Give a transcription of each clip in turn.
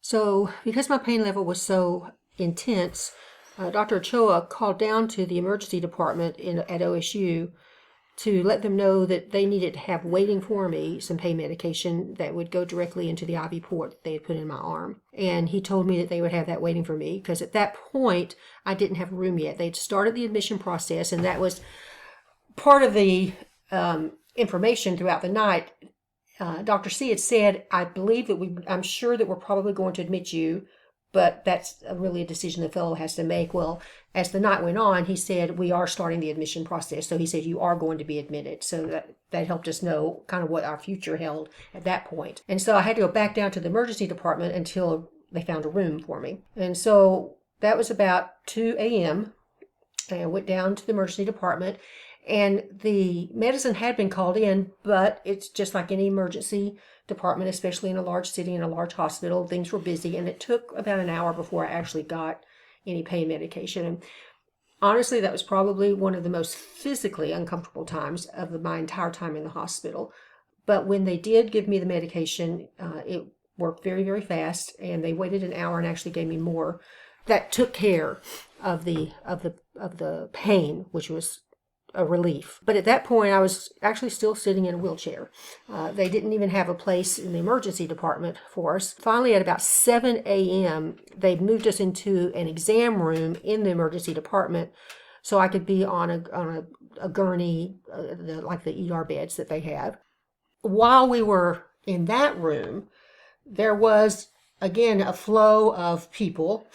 So because my pain level was so intense, Dr. Ochoa called down to the emergency department at OSU to let them know that they needed to have waiting for me some pain medication that would go directly into the IV port that they had put in my arm. And he told me that they would have that waiting for me because at that point I didn't have a room yet. They'd started the admission process, and that was part of the information throughout the night. Dr. C had said, I'm sure that we're probably going to admit you, but that's really a decision the fellow has to make. Well, as the night went on, he said, we are starting the admission process. So he said, you are going to be admitted. So that helped us know kind of what our future held at that point. And so I had to go back down to the emergency department until they found a room for me. And so that was about 2 a.m. And I went down to the emergency department. And the medicine had been called in, but it's just like any emergency department, especially in a large city, in a large hospital. Things were busy, and it took about an hour before I actually got any pain medication. And honestly, that was probably one of the most physically uncomfortable times of my entire time in the hospital. But when they did give me the medication, it worked very, very fast, and they waited an hour and actually gave me more. That took care of the pain, which was a relief. But at that point, I was actually still sitting in a wheelchair. They didn't even have a place in the emergency department for us. Finally, at about 7 a.m., they moved us into an exam room in the emergency department so I could be on a gurney, like the ER beds that they have. While we were in that room, there was, again, a flow of people,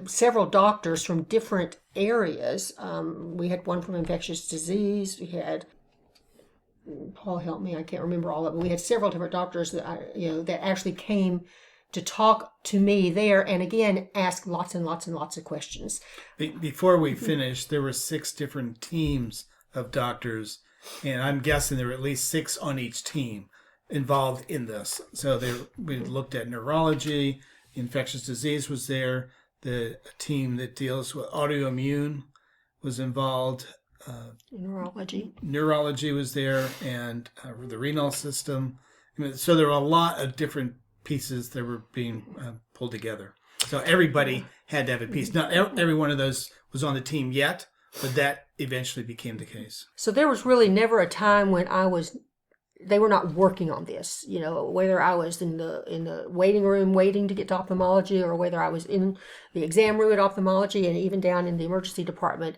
several doctors from different areas. We had one from infectious disease. We had, Paul help me, I can't remember all of them. We had several different doctors that actually came to talk to me there, and again ask lots and lots and lots of questions. Before we finished, there were 6 different teams of doctors, and I'm guessing there were at least 6 on each team involved in this. So we looked at neurology, infectious disease was there. The team that deals with autoimmune was involved. Neurology was there, and the renal system. So there were a lot of different pieces that were being pulled together. So everybody had to have a piece. Not every one of those was on the team yet, but that eventually became the case. So there was really never a time when they were not working on this, whether I was in the waiting room waiting to get to ophthalmology, or whether I was in the exam room at ophthalmology, and even down in the emergency department.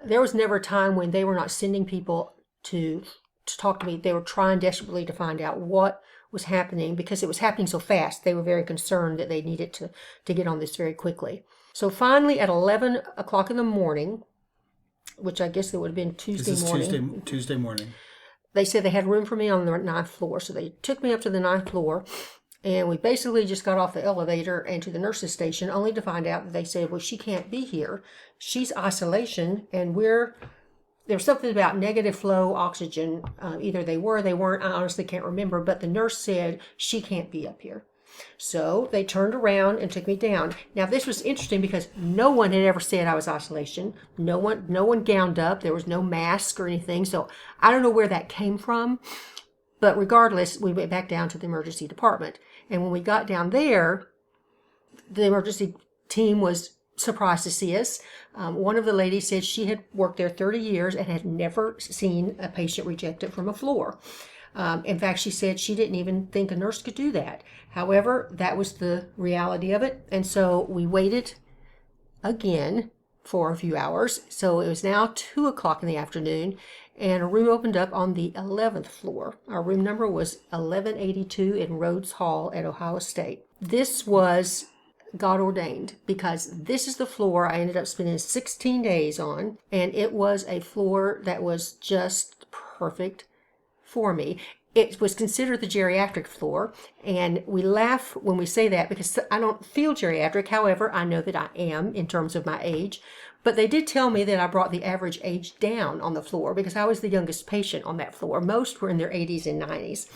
There was never a time when they were not sending people to talk to me. They were trying desperately to find out what was happening, because it was happening so fast. They were very concerned that they needed to get on this very quickly. So finally, at 11 o'clock in the morning, which I guess it would have been Tuesday morning. They said they had room for me on the 9th floor. So they took me up to the 9th floor, and we basically just got off the elevator and to the nurse's station, only to find out that they said, well, she can't be here. She's isolation, and there was something about negative flow oxygen. Either they were or they weren't. I honestly can't remember, but the nurse said she can't be up here. So they turned around and took me down. Now, this was interesting because no one had ever said I was isolation. No one gowned up. There was no mask or anything. So I don't know where that came from. But regardless, we went back down to the emergency department. And when we got down there, the emergency team was surprised to see us. One of the ladies said she had worked there 30 years and had never seen a patient rejected from a floor. In fact, she said she didn't even think a nurse could do that. However, that was the reality of it. And so we waited again for a few hours. So it was now 2 o'clock in the afternoon, and a room opened up on the 11th floor. Our room number was 1182 in Rhodes Hall at Ohio State. This was God ordained, because this is the floor I ended up spending 16 days on, and it was a floor that was just perfect for me. It was considered the geriatric floor, and we laugh when we say that because I don't feel geriatric. However, I know that I am in terms of my age, but they did tell me that I brought the average age down on the floor because I was the youngest patient on that floor. Most were in their 80s and 90s.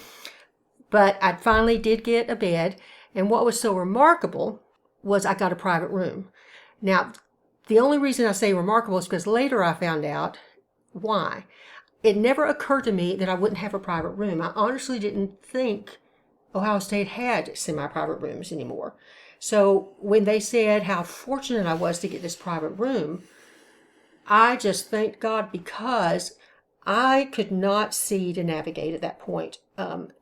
But I finally did get a bed, and what was so remarkable was I got a private room. Now, the only reason I say remarkable is because later I found out why. It never occurred to me that I wouldn't have a private room. I honestly didn't think Ohio State had semi-private rooms anymore. So when they said how fortunate I was to get this private room, I just thanked God because I could not see to navigate at that point.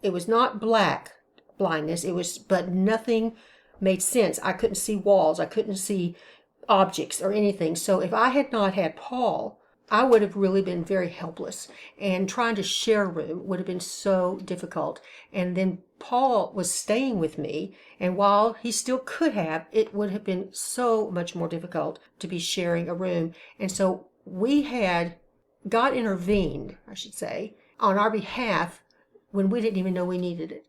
It was not black blindness. But nothing made sense. I couldn't see walls. I couldn't see objects or anything. So if I had not had Paul, I would have really been very helpless, and trying to share a room would have been so difficult. And then Paul was staying with me, and while he still could have, it would have been so much more difficult to be sharing a room. And so God intervened, I should say, on our behalf when we didn't even know we needed it.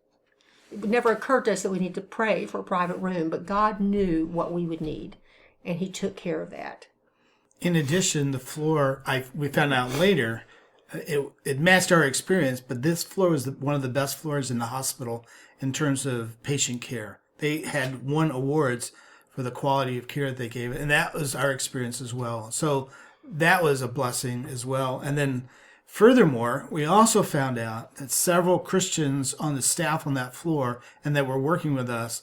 It never occurred to us that we need to pray for a private room, but God knew what we would need, and he took care of that. In addition, the floor, we found out later, it matched our experience, but this floor was one of the best floors in the hospital in terms of patient care. They had won awards for the quality of care that they gave, and that was our experience as well. So that was a blessing as well. And then furthermore, we also found out that several Christians on the staff on that floor and that were working with us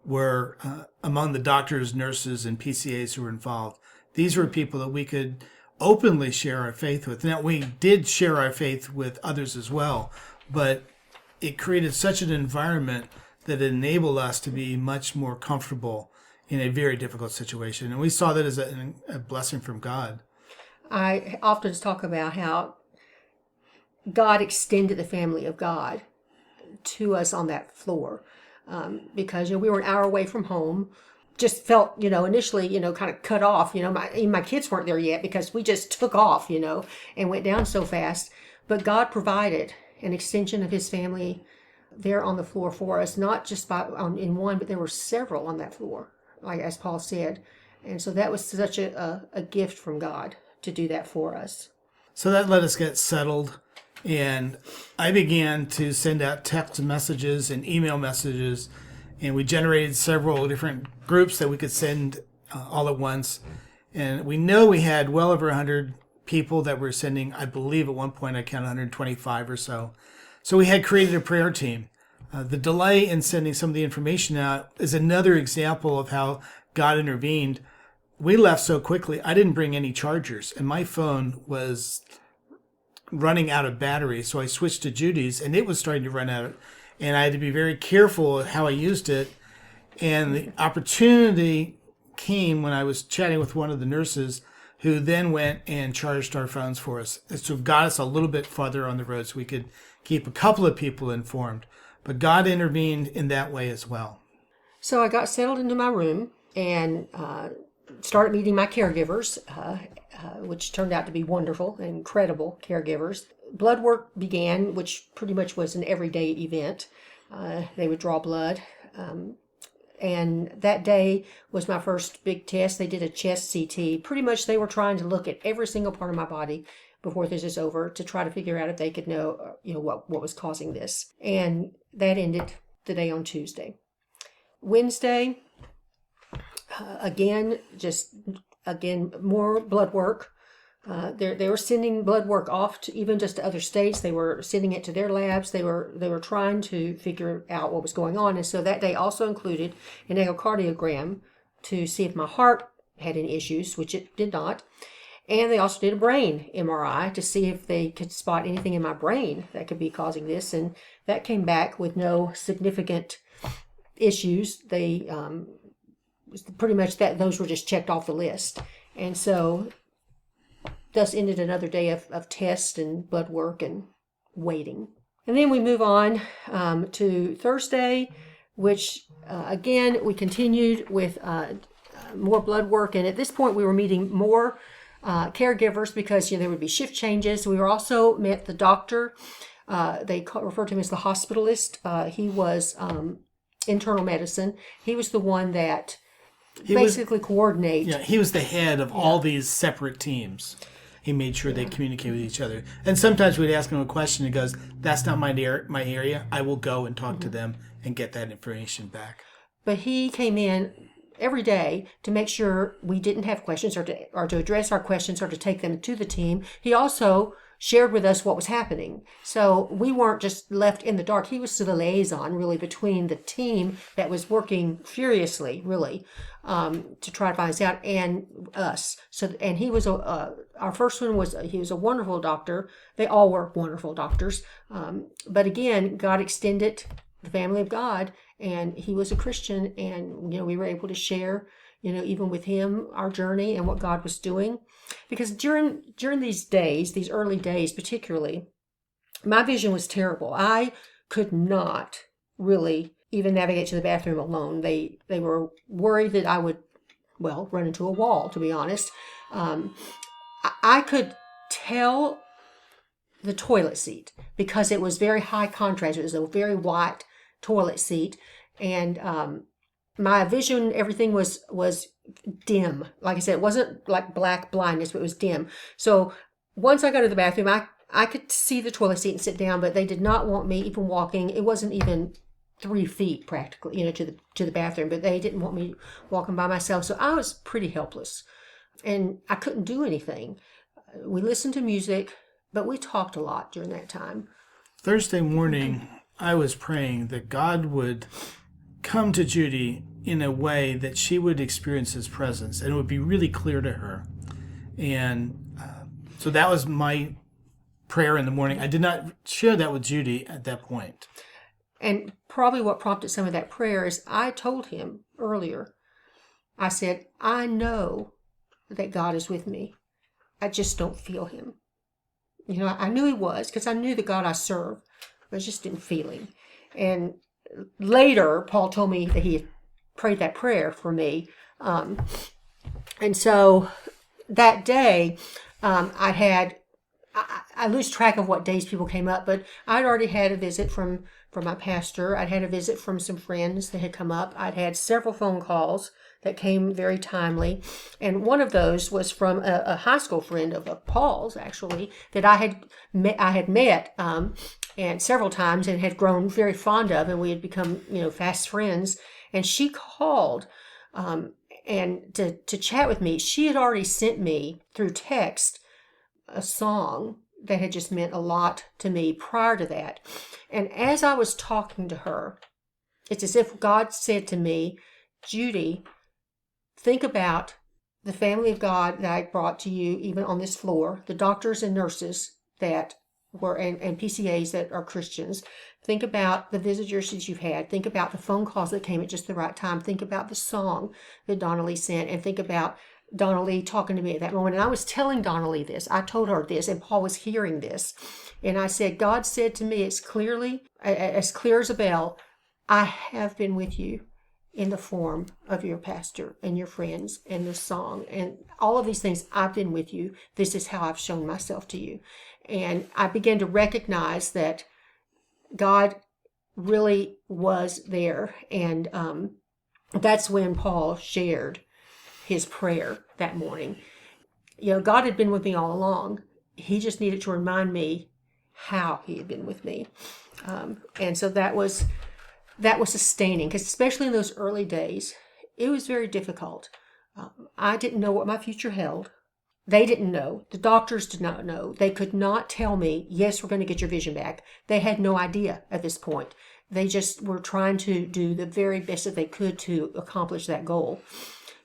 were among the doctors, nurses, and PCAs who were involved. These were people that we could openly share our faith with. Now, we did share our faith with others as well, but it created such an environment that enabled us to be much more comfortable in a very difficult situation. And we saw that as a blessing from God. I often talk about how God extended the family of God to us on that floor, because we were an hour away from home. Just felt, initially, kind of cut off. Even my kids weren't there yet because we just took off, and went down so fast. But God provided an extension of his family there on the floor for us, not just in one, but there were several on that floor, like as Paul said. And so that was such a gift from God to do that for us. So that let us get settled. And I began to send out text messages and email messages, and we generated several different groups that we could send all at once. And we know we had well over 100 people that were sending. I believe at one point I counted 125 or so. So we had created a prayer team. The delay in sending some of the information out is another example of how God intervened. We left so quickly, I didn't bring any chargers, and my phone was running out of battery. So I switched to Judy's, and it was starting to run out. And I had to be very careful how I used it. And the opportunity came when I was chatting with one of the nurses, who then went and charged our phones for us. So it got us a little bit farther on the road so we could keep a couple of people informed. But God intervened in that way as well. So I got settled into my room and started meeting my caregivers, which turned out to be wonderful, incredible caregivers. Blood work began, which pretty much was an everyday event. They would draw blood. And that day was my first big test. They did a chest CT. Pretty much they were trying to look at every single part of my body before this is over to try to figure out if they could know, what was causing this. And that ended the day on Tuesday. Wednesday, again, more blood work. They were sending blood work off to even just to other states. They were sending it to their labs. They were trying to figure out what was going on. And so that day also included an echocardiogram to see if my heart had any issues, which it did not. And they also did a brain MRI to see if they could spot anything in my brain that could be causing this. And that came back with no significant issues. They pretty much those were just checked off the list. And so thus ended another day of tests and blood work and waiting. And then we move on to Thursday, which again, we continued with more blood work. And at this point, we were meeting more caregivers because there would be shift changes. We were also met the doctor. They referred to him as the hospitalist. He was internal medicine. He was the one that basically coordinate. Yeah, he was the head of all these separate teams. He made sure they communicate with each other. And sometimes we'd ask him a question. He goes, "That's not my area. I will go and talk to them and get that information back." But he came in every day to make sure we didn't have questions or to address our questions or to take them to the team. He also shared with us what was happening. So we weren't just left in the dark. He was the liaison, really, between the team that was working furiously, really, to try to find us out, and us. So, and he was our first one was he was a wonderful doctor. They all were wonderful doctors. But again, God extended the family of God, and he was a Christian, and we were able to share, even with him, our journey and what God was doing. Because during these days, these early days particularly, my vision was terrible. I could not really even navigate to the bathroom alone. They were worried that I would, run into a wall, to be honest. I could tell the toilet seat because it was very high contrast. It was a very white toilet seat, and my vision, everything was dim. Like I said, it wasn't like black blindness, but it was dim. So once I got to the bathroom, I could see the toilet seat and sit down, but they did not want me even walking. It wasn't even 3 feet practically, to the bathroom, but they didn't want me walking by myself. So I was pretty helpless, and I couldn't do anything. We listened to music, but we talked a lot during that time. Thursday morning, I was praying that God would come to Judy in a way that she would experience his presence, and it would be really clear to her. And so that was my prayer in the morning. I did not share that with Judy at that point. And probably what prompted some of that prayer is I told him earlier, I said, I know that God is with me. I just don't feel him. I knew he was, because I knew the God I serve, but I just didn't feel him. And later, Paul told me that he had prayed that prayer for me. And so that day, I lose track of what days people came up, but I'd already had a visit from my pastor. I'd had a visit from some friends that had come up. I'd had several phone calls that came very timely. And one of those was from a high school friend of Paul's, actually, that I had met and several times and had grown very fond of, and we had become, fast friends. And she called and to chat with me. She had already sent me through text a song that had just meant a lot to me prior to that. And as I was talking to her, it's as if God said to me, Judy, think about the family of God that I brought to you, even on this floor, the doctors and nurses that were, and PCAs that are Christians. Think about the visitors that you've had. Think about the phone calls that came at just the right time. Think about the song that Donnelly sent, and think about Donnelly talking to me at that moment. And I was telling Donnelly this. I told her this, and Paul was hearing this. And I said, God said to me, as clear as a bell, I have been with you in the form of your pastor and your friends and the song and all of these things. I've been with you. This is how I've shown myself to you. And I began to recognize that God really was there. And that's when Paul shared his prayer that morning. God had been with me all along. He just needed to remind me how he had been with me. And so that was sustaining, because especially in those early days, it was very difficult. I didn't know what my future held. They didn't know. The doctors did not know. They could not tell me, yes, we're going to get your vision back. They had no idea at this point. They just were trying to do the very best that they could to accomplish that goal.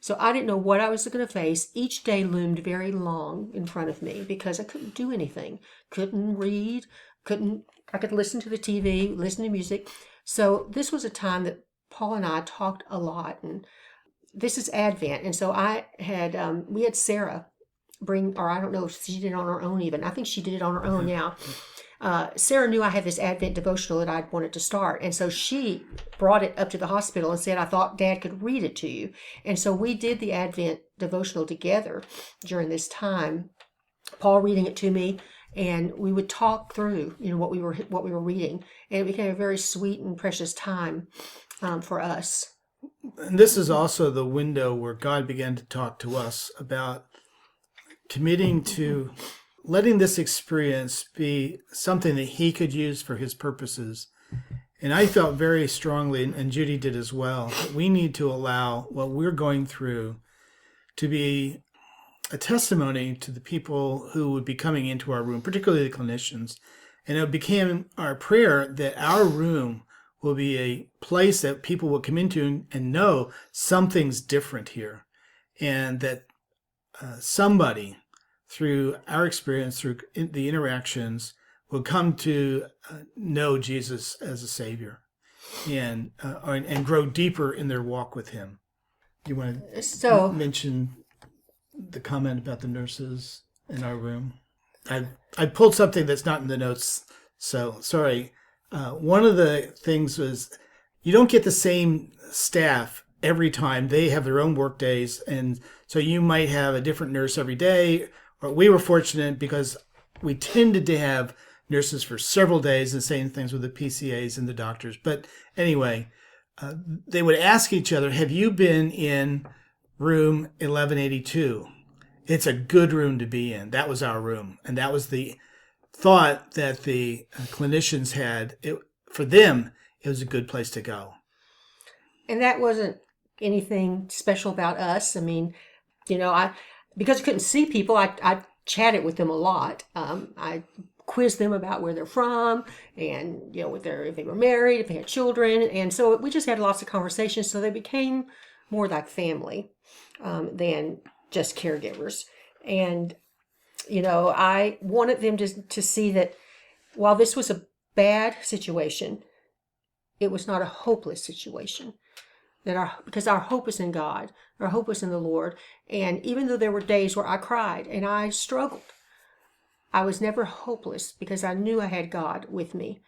So I didn't know what I was going to face. Each day loomed very long in front of me because I couldn't do anything. Couldn't read. I could listen to the TV, listen to music. So this was a time that Paul and I talked a lot, and this is Advent. And so we had Sarah bring, or I don't know if she did it on her own even. I think she did it on her own now. Sarah knew I had this Advent devotional that I'd wanted to start. And so she brought it up to the hospital and said, I thought Dad could read it to you. And so we did the Advent devotional together during this time, Paul reading it to me, and we would talk through, what we were reading. And it became a very sweet and precious time for us. And this is also the window where God began to talk to us about committing to letting this experience be something that he could use for his purposes. And I felt very strongly, and Judy did as well, that we need to allow what we're going through to be a testimony to the people who would be coming into our room, particularly the clinicians. And it became our prayer that our room will be a place that people will come into and know something's different here. And that somebody, through our experience, through the interactions, will come to know Jesus as a Savior and grow deeper in their walk with Him. You want to mention the comment about the nurses in our room? I pulled something that's not in the notes, so sorry. One of the things was you don't get the same staff every time. They have their own work days, and so you might have a different nurse every day. Or we were fortunate because we tended to have nurses for several days, and same things with the PCAs and the doctors. But anyway, they would ask each other, have you been in room 1182? It's a good room to be in. That was our room. And that was the thought that the clinicians had. For them, it was a good place to go. And that wasn't anything special about us. I mean, because I couldn't see people, I chatted with them a lot. I quizzed them about where they're from and, if they were married, if they had children. And so we just had lots of conversations. So they became more like family than just caregivers. And, I wanted them to see that while this was a bad situation, it was not a hopeless situation. Because our hope is in God, our hope is in the Lord. And even though there were days where I cried and I struggled, I was never hopeless because I knew I had God with me.